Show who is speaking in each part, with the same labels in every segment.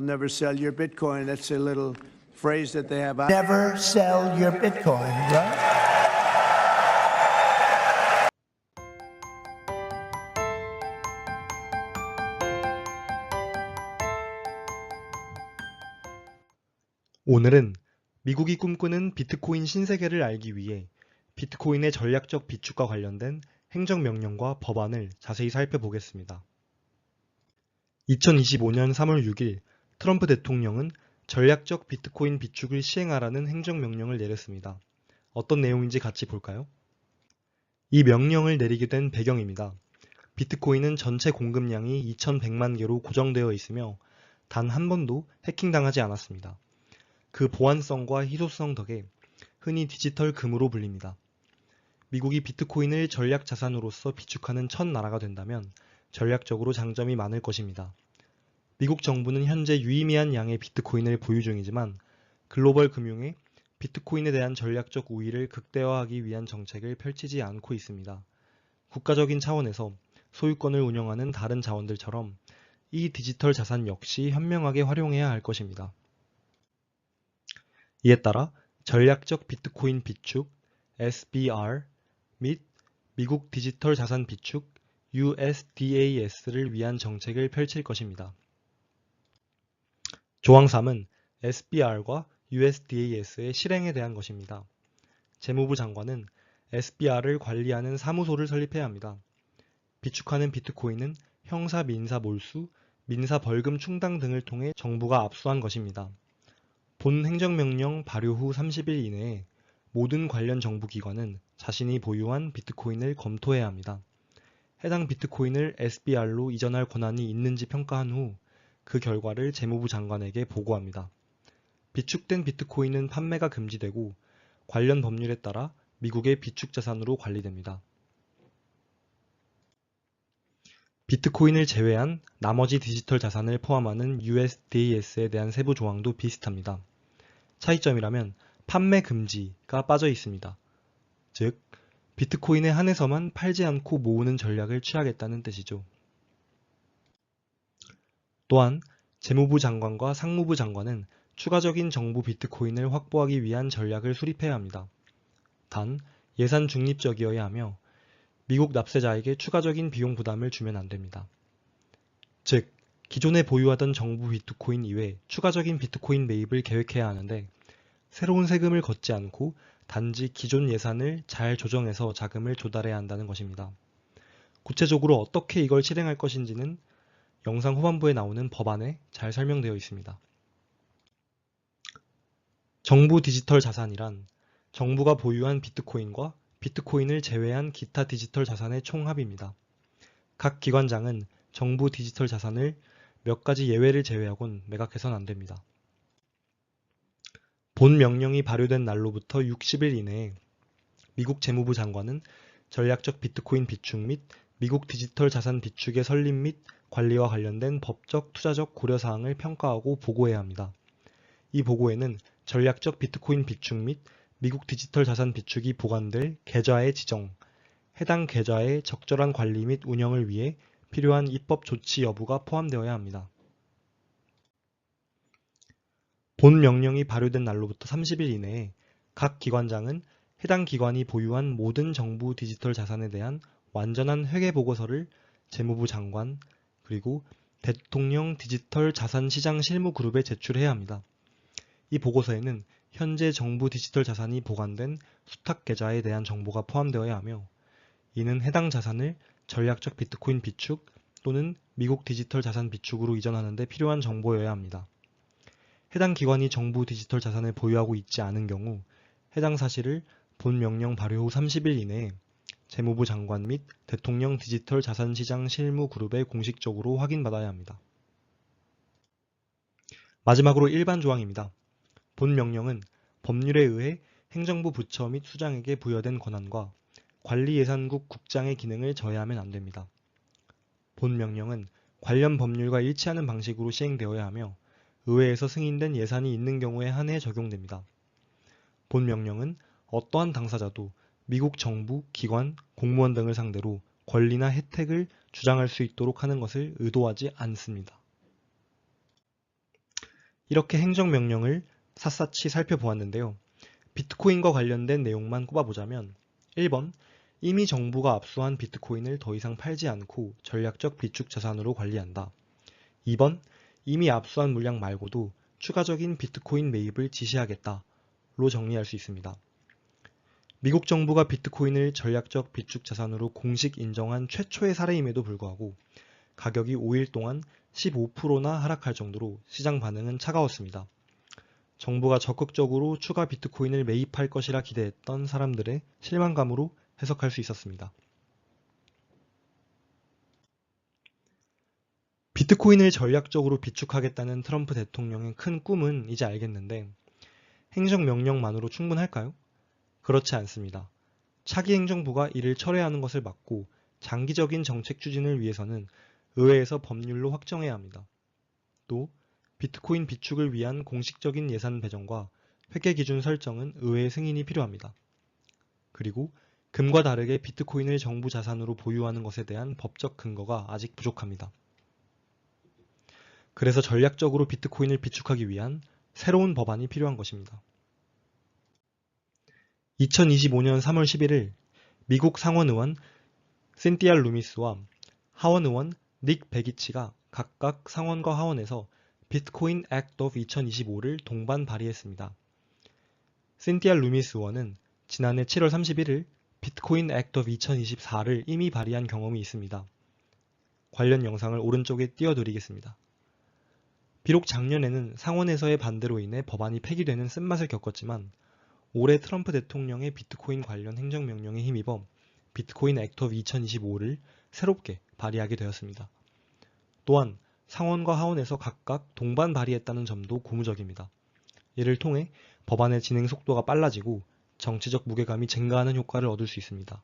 Speaker 1: Never sell your Bitcoin. That's a little phrase that they have.
Speaker 2: Never sell your Bitcoin, right?
Speaker 3: 오늘은 미국이 꿈꾸는 비트코인 신세계를 알기 위해 비트코인의 전략적 비축과 관련된 행정명령과 법안을 자세히 살펴보겠습니다. 2025년 3월 6일 트럼프 대통령은 전략적 비트코인 비축을 시행하라는 행정명령을 내렸습니다. 어떤 내용인지 같이 볼까요? 이 명령을 내리게 된 배경입니다. 비트코인은 전체 공급량이 2100만 개로 고정되어 있으며 단 한 번도 해킹당하지 않았습니다. 그 보안성과 희소성 덕에 흔히 디지털 금으로 불립니다. 미국이 비트코인을 전략 자산으로서 비축하는 첫 나라가 된다면 전략적으로 장점이 많을 것입니다. 미국 정부는 현재 유의미한 양의 비트코인을 보유 중이지만 글로벌 금융에 비트코인에 대한 전략적 우위를 극대화하기 위한 정책을 펼치지 않고 있습니다. 국가적인 차원에서 소유권을 운영하는 다른 자원들처럼 이 디지털 자산 역시 현명하게 활용해야 할 것입니다. 이에 따라 전략적 비트코인 비축 SBR 및 미국 디지털 자산 비축 USDAS를 위한 정책을 펼칠 것입니다. 조항 3은 SBR과 USDAS의 실행에 대한 것입니다. 재무부 장관은 SBR을 관리하는 사무소를 설립해야 합니다. 비축하는 비트코인은 형사 민사 몰수, 민사 벌금 충당 등을 통해 정부가 압수한 것입니다. 본 행정명령 발효 후 30일 이내에 모든 관련 정부기관은 자신이 보유한 비트코인을 검토해야 합니다. 해당 비트코인을 SBR로 이전할 권한이 있는지 평가한 후 그 결과를 재무부 장관에게 보고합니다. 비축된 비트코인은 판매가 금지되고 관련 법률에 따라 미국의 비축자산으로 관리됩니다. 비트코인을 제외한 나머지 디지털 자산을 포함하는 USDAS에 대한 세부 조항도 비슷합니다. 차이점이라면 판매 금지가 빠져 있습니다. 즉, 비트코인에 한해서만 팔지 않고 모으는 전략을 취하겠다는 뜻이죠. 또한 재무부 장관과 상무부 장관은 추가적인 정부 비트코인을 확보하기 위한 전략을 수립해야 합니다. 단, 예산 중립적이어야 하며 미국 납세자에게 추가적인 비용 부담을 주면 안 됩니다. 즉, 기존에 보유하던 정부 비트코인 이외 추가적인 비트코인 매입을 계획해야 하는데 새로운 세금을 걷지 않고 단지 기존 예산을 잘 조정해서 자금을 조달해야 한다는 것입니다. 구체적으로 어떻게 이걸 실행할 것인지는 영상 후반부에 나오는 법안에 잘 설명되어 있습니다. 정부 디지털 자산이란 정부가 보유한 비트코인과 비트코인을 제외한 기타 디지털 자산의 총합입니다. 각 기관장은 정부 디지털 자산을 몇 가지 예외를 제외하곤 매각해서는 안 됩니다. 본 명령이 발효된 날로부터 60일 이내에 미국 재무부 장관은 전략적 비트코인 비축 및 미국 디지털 자산 비축의 설립 및 관리와 관련된 법적, 투자적 고려사항을 평가하고 보고해야 합니다. 이 보고에는 전략적 비트코인 비축 및 미국 디지털 자산 비축이 보관될 계좌의 지정, 해당 계좌의 적절한 관리 및 운영을 위해 필요한 입법 조치 여부가 포함되어야 합니다. 본 명령이 발효된 날로부터 30일 이내에 각 기관장은 해당 기관이 보유한 모든 정부 디지털 자산에 대한 완전한 회계 보고서를 재무부 장관 그리고 대통령 디지털 자산 시장 실무 그룹에 제출해야 합니다. 이 보고서에는 현재 정부 디지털 자산이 보관된 수탁 계좌에 대한 정보가 포함되어야 하며 이는 해당 자산을 전략적 비트코인 비축 또는 미국 디지털 자산 비축으로 이전하는 데 필요한 정보여야 합니다. 해당 기관이 정부 디지털 자산을 보유하고 있지 않은 경우 해당 사실을 본 명령 발효 후 30일 이내에 재무부 장관 및 대통령 디지털 자산 시장 실무 그룹에 공식적으로 확인받아야 합니다. 마지막으로 일반 조항입니다. 본 명령은 법률에 의해 행정부 부처 및 수장에게 부여된 권한과 관리예산국 국장의 기능을 저해하면 안 됩니다. 본 명령은 관련 법률과 일치하는 방식으로 시행되어야 하며 의회에서 승인된 예산이 있는 경우에 한해 적용됩니다. 본 명령은 어떠한 당사자도 미국 정부, 기관, 공무원 등을 상대로 권리나 혜택을 주장할 수 있도록 하는 것을 의도하지 않습니다. 이렇게 행정명령을 샅샅이 살펴보았는데요. 비트코인과 관련된 내용만 꼽아보자면 1번, 이미 정부가 압수한 비트코인을 더 이상 팔지 않고 전략적 비축 자산으로 관리한다. 2번, 이미 압수한 물량 말고도 추가적인 비트코인 매입을 지시하겠다로 정리할 수 있습니다. 미국 정부가 비트코인을 전략적 비축 자산으로 공식 인정한 최초의 사례임에도 불구하고 가격이 5일 동안 15%나 하락할 정도로 시장 반응은 차가웠습니다. 정부가 적극적으로 추가 비트코인을 매입할 것이라 기대했던 사람들의 실망감으로 해석할 수 있었습니다. 비트코인을 전략적으로 비축하겠다는 트럼프 대통령의 큰 꿈은 이제 알겠는데 행정명령만으로 충분할까요? 그렇지 않습니다. 차기 행정부가 이를 철회하는 것을 막고 장기적인 정책 추진을 위해서는 의회에서 법률로 확정해야 합니다. 또 비트코인 비축을 위한 공식적인 예산 배정과 회계 기준 설정은 의회 승인이 필요합니다. 그리고 금과 다르게 비트코인을 정부 자산으로 보유하는 것에 대한 법적 근거가 아직 부족합니다. 그래서 전략적으로 비트코인을 비축하기 위한 새로운 법안이 필요한 것입니다. 2025년 3월 11일 미국 상원의원 신티아 루미스와 하원의원 닉 베기치가 각각 상원과 하원에서 비트코인 액트 오브 2025를 동반 발의했습니다. 신티아 루미스 의원은 지난해 7월 31일 비트코인 액트 오브 2024를 이미 발의한 경험이 있습니다. 관련 영상을 오른쪽에 띄워드리겠습니다. 비록 작년에는 상원에서의 반대로 인해 법안이 폐기되는 쓴맛을 겪었지만 올해 트럼프 대통령의 비트코인 관련 행정명령에 힘입어 비트코인 액트 오브 2025를 새롭게 발의하게 되었습니다. 또한 상원과 하원에서 각각 동반 발의했다는 점도 고무적입니다. 이를 통해 법안의 진행 속도가 빨라지고 정치적 무게감이 증가하는 효과를 얻을 수 있습니다.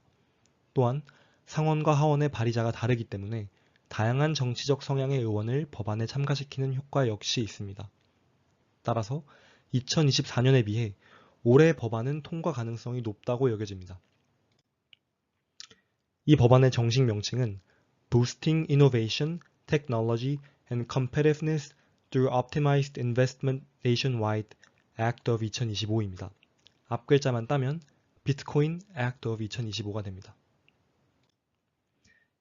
Speaker 3: 또한 상원과 하원의 발의자가 다르기 때문에 다양한 정치적 성향의 의원을 법안에 참가시키는 효과 역시 있습니다. 따라서 2024년에 비해 올해 법안은 통과 가능성이 높다고 여겨집니다. 이 법안의 정식 명칭은 Boosting Innovation, Technology and Competitiveness through Optimized Investment Nationwide Act of 2025입니다. 앞글자만 따면 비트코인 Act of 2025가 됩니다.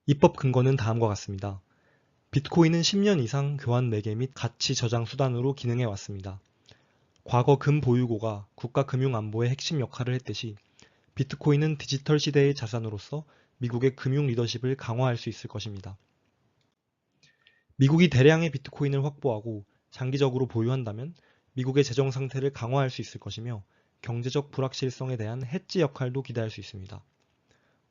Speaker 3: 입법 근거는 다음과 같습니다. 비트코인은 10년 이상 교환 매개 및 가치 저장 수단으로 기능해 왔습니다. 과거 금 보유고가 국가 금융 안보의 핵심 역할을 했듯이 비트코인은 디지털 시대의 자산으로서 미국의 금융 리더십을 강화할 수 있을 것입니다. 미국이 대량의 비트코인을 확보하고 장기적으로 보유한다면 미국의 재정 상태를 강화할 수 있을 것이며 경제적 불확실성에 대한 해지 역할도 기대할 수 있습니다.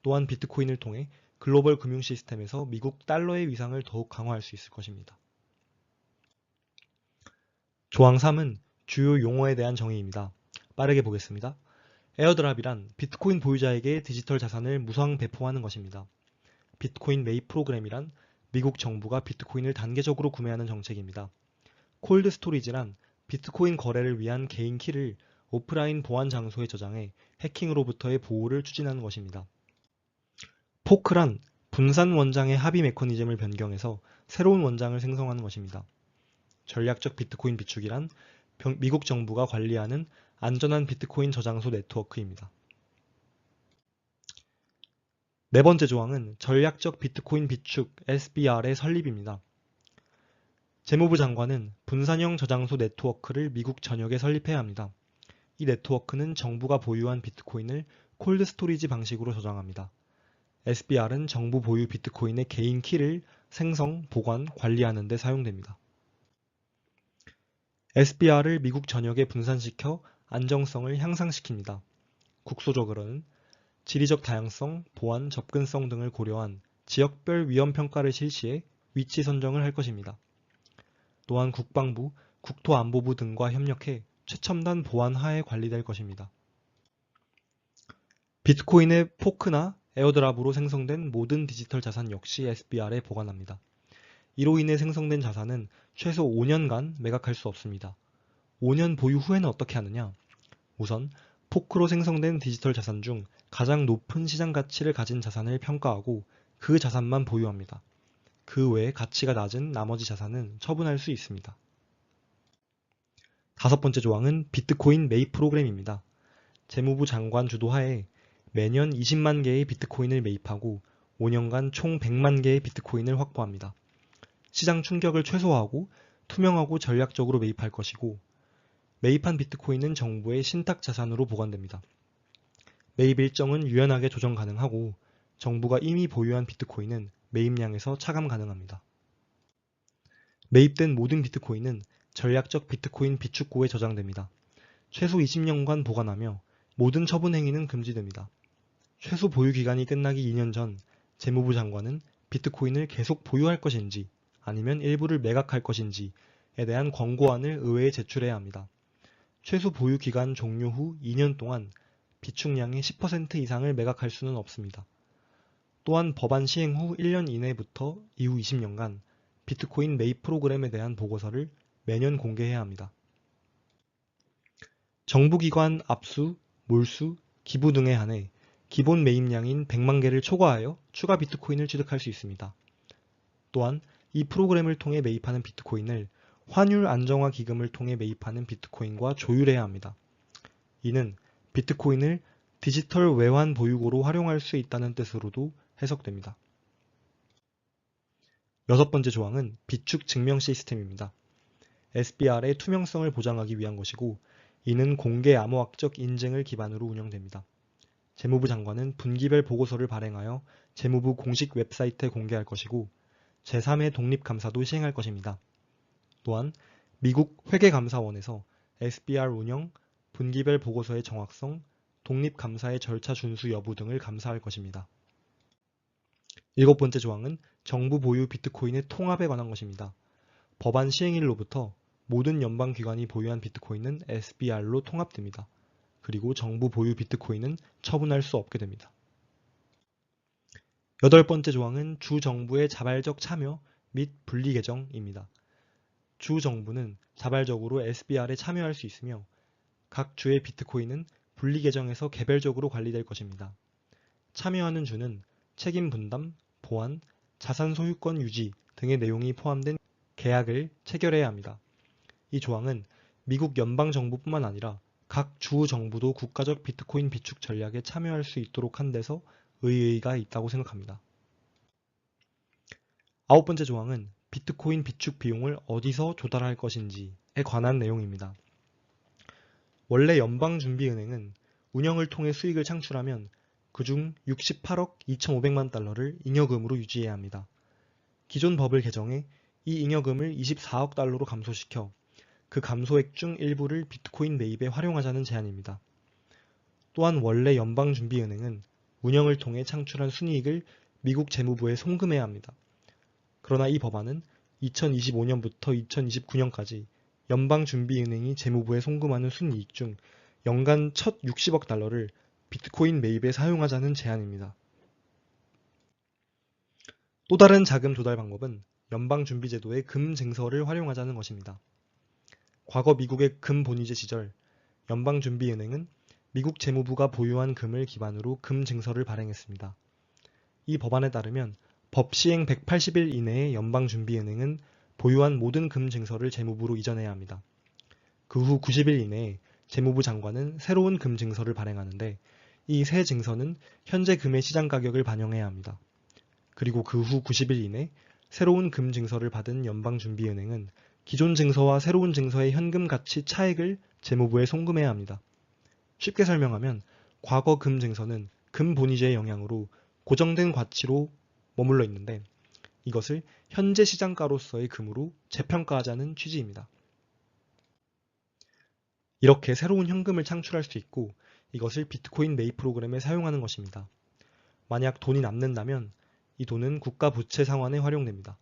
Speaker 3: 또한 비트코인을 통해 글로벌 금융 시스템에서 미국 달러의 위상을 더욱 강화할 수 있을 것입니다. 조항 3은 주요 용어에 대한 정의입니다. 빠르게 보겠습니다. 에어드랍이란 비트코인 보유자에게 디지털 자산을 무상 배포하는 것입니다. 비트코인 매입 프로그램이란 미국 정부가 비트코인을 단계적으로 구매하는 정책입니다. 콜드 스토리지란 비트코인 거래를 위한 개인 키를 오프라인 보안 장소에 저장해 해킹으로부터의 보호를 추진하는 것입니다. 포크란 분산 원장의 합의 메커니즘을 변경해서 새로운 원장을 생성하는 것입니다. 전략적 비트코인 비축이란 미국 정부가 관리하는 안전한 비트코인 저장소 네트워크입니다. 네 번째 조항은 전략적 비트코인 비축 SBR의 설립입니다. 재무부 장관은 분산형 저장소 네트워크를 미국 전역에 설립해야 합니다. 이 네트워크는 정부가 보유한 비트코인을 콜드 스토리지 방식으로 저장합니다. SBR은 정부 보유 비트코인의 개인 키를 생성, 보관, 관리하는 데 사용됩니다. SBR을 미국 전역에 분산시켜 안정성을 향상시킵니다. 국소적으로는 지리적 다양성, 보안, 접근성 등을 고려한 지역별 위험 평가를 실시해 위치 선정을 할 것입니다. 또한 국방부, 국토안보부 등과 협력해 최첨단 보안 하에 관리될 것입니다. 비트코인의 포크나 에어드랍으로 생성된 모든 디지털 자산 역시 SBR에 보관합니다. 이로 인해 생성된 자산은 최소 5년간 매각할 수 없습니다. 5년 보유 후에는 어떻게 하느냐? 우선 포크로 생성된 디지털 자산 중 가장 높은 시장 가치를 가진 자산을 평가하고 그 자산만 보유합니다. 그 외에 가치가 낮은 나머지 자산은 처분할 수 있습니다. 5번째 조항은 비트코인 매입 프로그램입니다. 재무부 장관 주도하에 매년 20만 개의 비트코인을 매입하고 5년간 총 100만 개의 비트코인을 확보합니다. 시장 충격을 최소화하고 투명하고 전략적으로 매입할 것이고, 매입한 비트코인은 정부의 신탁 자산으로 보관됩니다. 매입 일정은 유연하게 조정 가능하고, 정부가 이미 보유한 비트코인은 매입량에서 차감 가능합니다. 매입된 모든 비트코인은 전략적 비트코인 비축고에 저장됩니다. 최소 20년간 보관하며 모든 처분 행위는 금지됩니다. 최소 보유 기간이 끝나기 2년 전 재무부 장관은 비트코인을 계속 보유할 것인지 아니면 일부를 매각할 것인지에 대한 권고안을 의회에 제출해야 합니다. 최소 보유 기간 종료 후 2년 동안 비축량의 10% 이상을 매각할 수는 없습니다. 또한 법안 시행 후 1년 이내부터 이후 20년간 비트코인 매입 프로그램에 대한 보고서를 매년 공개해야 합니다. 정부기관 압수, 몰수, 기부 등에 한해 기본 매입량인 100만 개를 초과하여 추가 비트코인을 취득할 수 있습니다. 또한 이 프로그램을 통해 매입하는 비트코인을 환율 안정화 기금을 통해 매입하는 비트코인과 조율해야 합니다. 이는 비트코인을 디지털 외환 보유고로 활용할 수 있다는 뜻으로도 해석됩니다. 6번째 조항은 비축 증명 시스템입니다. SBR의 투명성을 보장하기 위한 것이고, 이는 공개 암호학적 인증을 기반으로 운영됩니다. 재무부 장관은 분기별 보고서를 발행하여 재무부 공식 웹사이트에 공개할 것이고, 제3의 독립감사도 시행할 것입니다. 또한 미국 회계감사원에서 SBR 운영, 분기별 보고서의 정확성, 독립감사의 절차 준수 여부 등을 감사할 것입니다. 7번째 조항은 정부 보유 비트코인의 통합에 관한 것입니다. 법안 시행일로부터 모든 연방기관이 보유한 비트코인은 SBR로 통합됩니다. 그리고 정부 보유 비트코인은 처분할 수 없게 됩니다. 8번째 조항은 주정부의 자발적 참여 및 분리 개정입니다. 주정부는 자발적으로 SBR에 참여할 수 있으며, 각 주의 비트코인은 분리 개정에서 개별적으로 관리될 것입니다. 참여하는 주는 책임 분담, 보안, 자산 소유권 유지 등의 내용이 포함된 계약을 체결해야 합니다. 이 조항은 미국 연방정부뿐만 아니라 각 주 정부도 국가적 비트코인 비축 전략에 참여할 수 있도록 한 데서 의의가 있다고 생각합니다. 9번째 조항은 비트코인 비축 비용을 어디서 조달할 것인지에 관한 내용입니다. 원래 연방준비은행은 운영을 통해 수익을 창출하면 그중 68억 2,500만 달러를 잉여금으로 유지해야 합니다. 기존 법을 개정해 이 잉여금을 24억 달러로 감소시켜 그 감소액 중 일부를 비트코인 매입에 활용하자는 제안입니다. 또한 원래 연방준비은행은 운영을 통해 창출한 순이익을 미국 재무부에 송금해야 합니다. 그러나 이 법안은 2025년부터 2029년까지 연방준비은행이 재무부에 송금하는 순이익 중 연간 첫 60억 달러를 비트코인 매입에 사용하자는 제안입니다. 또 다른 자금 조달 방법은 연방준비제도의 금 증서를 활용하자는 것입니다. 과거 미국의 금 본위제 시절 연방준비은행은 미국 재무부가 보유한 금을 기반으로 금 증서를 발행했습니다. 이 법안에 따르면 법 시행 180일 이내에 연방준비은행은 보유한 모든 금 증서를 재무부로 이전해야 합니다. 그 후 90일 이내에 재무부 장관은 새로운 금 증서를 발행하는데, 이 새 증서는 현재 금의 시장 가격을 반영해야 합니다. 그리고 그 후 90일 이내 새로운 금 증서를 받은 연방준비은행은 기존 증서와 새로운 증서의 현금 가치 차액을 재무부에 송금해야 합니다. 쉽게 설명하면 과거 금 증서는 금 본위제의 영향으로 고정된 가치로 머물러 있는데, 이것을 현재 시장가로서의 금으로 재평가하자는 취지입니다. 이렇게 새로운 현금을 창출할 수 있고, 이것을 비트코인 매입 프로그램에 사용하는 것입니다. 만약 돈이 남는다면 이 돈은 국가 부채 상환에 활용됩니다.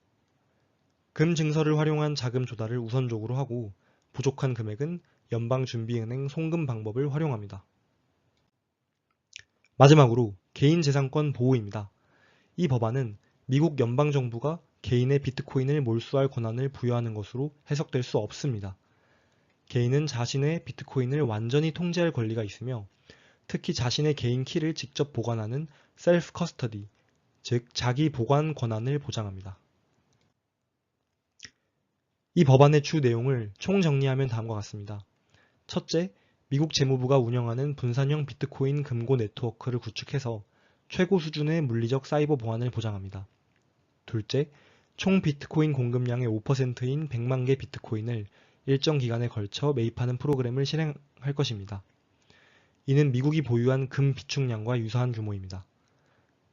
Speaker 3: 금 증서를 활용한 자금 조달을 우선적으로 하고, 부족한 금액은 연방준비은행 송금 방법을 활용합니다. 마지막으로 개인재산권 보호입니다. 이 법안은 미국 연방정부가 개인의 비트코인을 몰수할 권한을 부여하는 것으로 해석될 수 없습니다. 개인은 자신의 비트코인을 완전히 통제할 권리가 있으며, 특히 자신의 개인 키를 직접 보관하는 셀프 커스터디, 즉 자기 보관 권한을 보장합니다. 이 법안의 주 내용을 총정리하면 다음과 같습니다. 첫째, 미국 재무부가 운영하는 분산형 비트코인 금고 네트워크를 구축해서 최고 수준의 물리적 사이버 보안을 보장합니다. 둘째, 총 비트코인 공급량의 5%인 100만 개 비트코인을 일정 기간에 걸쳐 매입하는 프로그램을 실행할 것입니다. 이는 미국이 보유한 금 비축량과 유사한 규모입니다.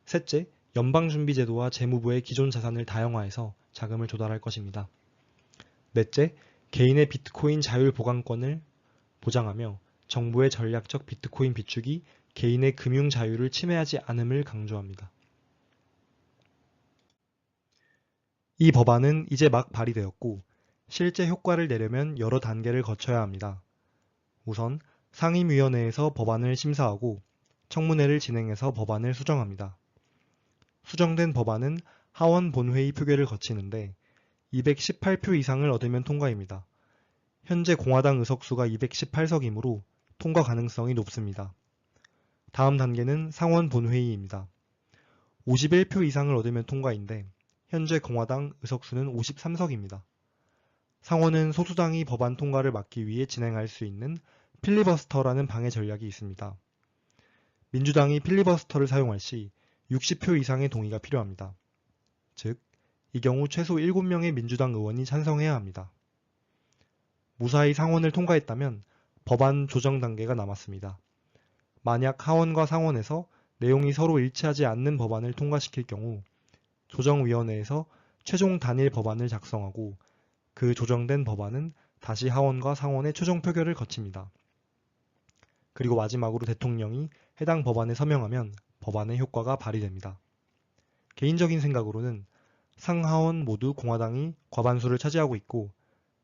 Speaker 3: 셋째, 연방준비제도와 재무부의 기존 자산을 다양화해서 자금을 조달할 것입니다. 넷째, 개인의 비트코인 자율 보관권을 보장하며 정부의 전략적 비트코인 비축이 개인의 금융 자유를 침해하지 않음을 강조합니다. 이 법안은 이제 막 발의되었고 실제 효과를 내려면 여러 단계를 거쳐야 합니다. 우선 상임위원회에서 법안을 심사하고 청문회를 진행해서 법안을 수정합니다. 수정된 법안은 하원 본회의 표결을 거치는데 218표 이상을 얻으면 통과입니다. 현재 공화당 의석수가 218석이므로 통과 가능성이 높습니다. 다음 단계는 상원 본회의입니다. 51표 이상을 얻으면 통과인데 현재 공화당 의석수는 53석입니다. 상원은 소수당이 법안 통과를 막기 위해 진행할 수 있는 필리버스터라는 방해 전략이 있습니다. 민주당이 필리버스터를 사용할 시 60표 이상의 동의가 필요합니다. 즉, 이 경우 최소 7명의 민주당 의원이 찬성해야 합니다. 무사히 상원을 통과했다면 법안 조정 단계가 남았습니다. 만약 하원과 상원에서 내용이 서로 일치하지 않는 법안을 통과시킬 경우 조정위원회에서 최종 단일 법안을 작성하고 그 조정된 법안은 다시 하원과 상원의 최종 표결을 거칩니다. 그리고 마지막으로 대통령이 해당 법안에 서명하면 법안의 효과가 발휘됩니다. 개인적인 생각으로는 상하원 모두 공화당이 과반수를 차지하고 있고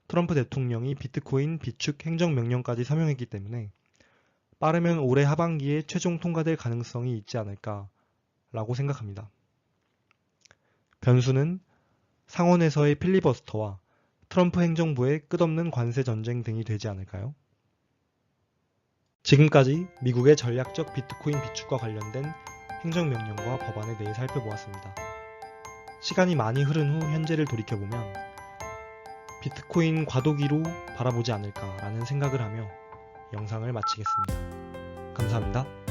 Speaker 3: 트럼프 대통령이 비트코인 비축 행정명령까지 서명했기 때문에 빠르면 올해 하반기에 최종 통과될 가능성이 있지 않을까라고 생각합니다. 변수는 상원에서의 필리버스터와 트럼프 행정부의 끝없는 관세 전쟁 등이 되지 않을까요? 지금까지 미국의 전략적 비트코인 비축과 관련된 행정명령과 법안에 대해 살펴보았습니다. 시간이 많이 흐른 후 현재를 돌이켜보면 비트코인 과도기로 바라보지 않을까라는 생각을 하며 영상을 마치겠습니다. 감사합니다.